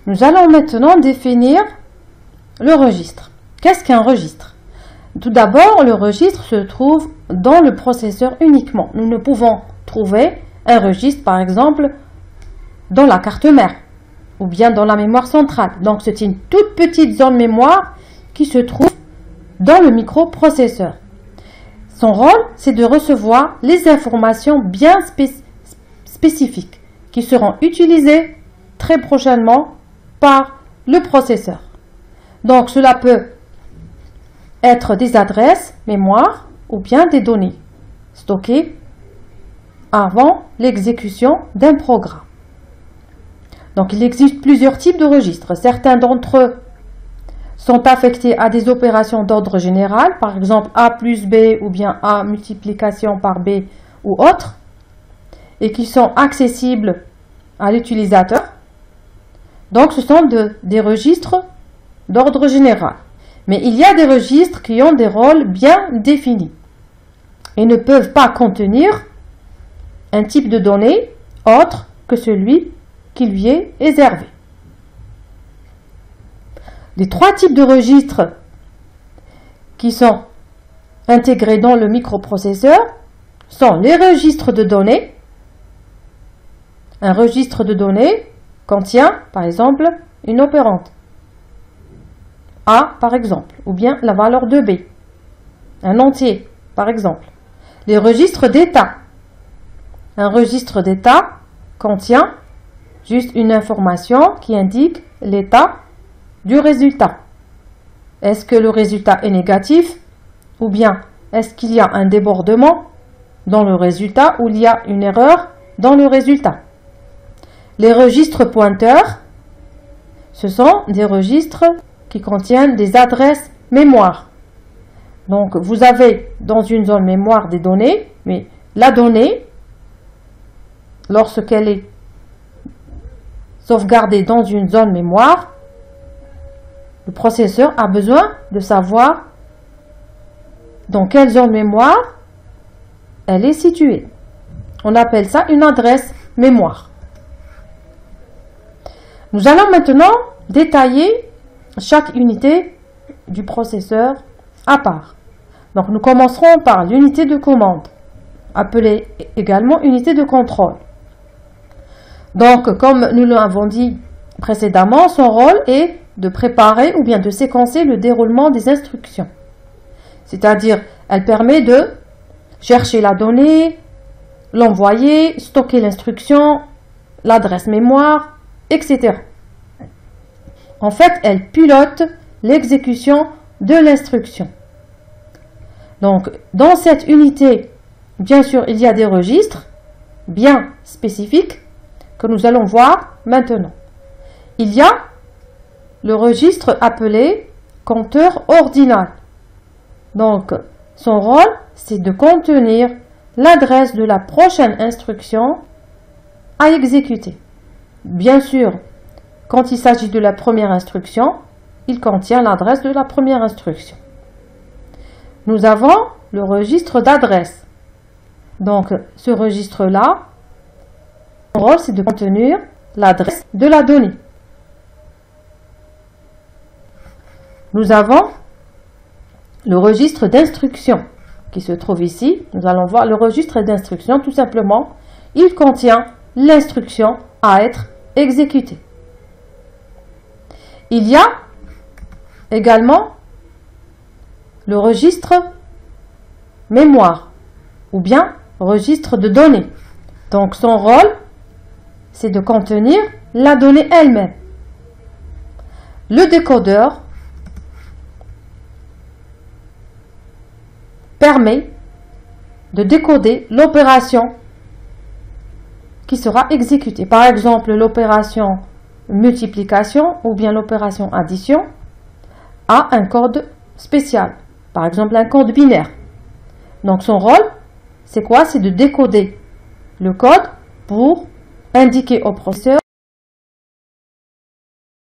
Nous allons maintenant définir le registre. Qu'est-ce qu'un registre? Tout d'abord, le registre se trouve dans le processeur uniquement. Nous ne pouvons trouver un registre, par exemple, dans la carte mère ou bien dans la mémoire centrale. Donc, c'est une toute petite zone mémoire qui se trouve dans le microprocesseur. Son rôle, c'est de recevoir les informations bien spécifiques qui seront utilisées très prochainement par le processeur. Donc, cela peut être des adresses mémoire ou bien des données stockées avant l'exécution d'un programme. Donc, il existe plusieurs types de registres. Certains d'entre eux sont affectés à des opérations d'ordre général, par exemple A plus B ou bien A multiplication par B ou autre, et qui sont accessibles à l'utilisateur. Donc, ce sont des registres d'ordre général. Mais il y a des registres qui ont des rôles bien définis et ne peuvent pas contenir un type de données autre que celui qui lui est réservé. Les trois types de registres qui sont intégrés dans le microprocesseur sont les registres de données. Un registre de données contient, par exemple, une opérande A, par exemple, ou bien la valeur de B, un entier, par exemple. Les registres d'état. Un registre d'état contient juste une information qui indique l'état du résultat. Est-ce que le résultat est négatif ou bien est-ce qu'il y a un débordement dans le résultat ou il y a une erreur dans le résultat? Les registres pointeurs, ce sont des registres qui contiennent des adresses mémoire. Donc, vous avez dans une zone mémoire des données, mais la donnée, lorsqu'elle est sauvegardée dans une zone mémoire, le processeur a besoin de savoir dans quelle zone mémoire elle est située. On appelle ça une adresse mémoire. Nous allons maintenant détailler chaque unité du processeur à part. Donc, nous commencerons par l'unité de commande, appelée également unité de contrôle. Donc, comme nous l'avons dit précédemment, son rôle est de préparer ou bien de séquencer le déroulement des instructions. C'est-à-dire, elle permet de chercher la donnée, l'envoyer, stocker l'instruction, l'adresse mémoire, etc. En fait, elle pilote l'exécution de l'instruction. Donc, dans cette unité, bien sûr, il y a des registres bien spécifiques que nous allons voir maintenant. Il y a le registre appelé compteur ordinal. Donc, son rôle, c'est de contenir l'adresse de la prochaine instruction à exécuter. Bien sûr, quand il s'agit de la première instruction, il contient l'adresse de la première instruction. Nous avons le registre d'adresse. Donc, ce registre-là, son rôle, c'est de contenir l'adresse de la donnée. Nous avons le registre d'instruction qui se trouve ici. Nous allons voir le registre d'instruction, tout simplement. Il contient l'instruction à être exécutée. Il y a également le registre mémoire ou bien registre de données. Donc, son rôle, c'est de contenir la donnée elle-même. Le décodeur permet de décoder l'opération qui sera exécutée. Par exemple, l'opération multiplication ou bien l'opération addition a un code spécial. Par exemple, un code binaire. Donc, son rôle, c'est quoi? C'est de décoder le code pour indiquer au processeur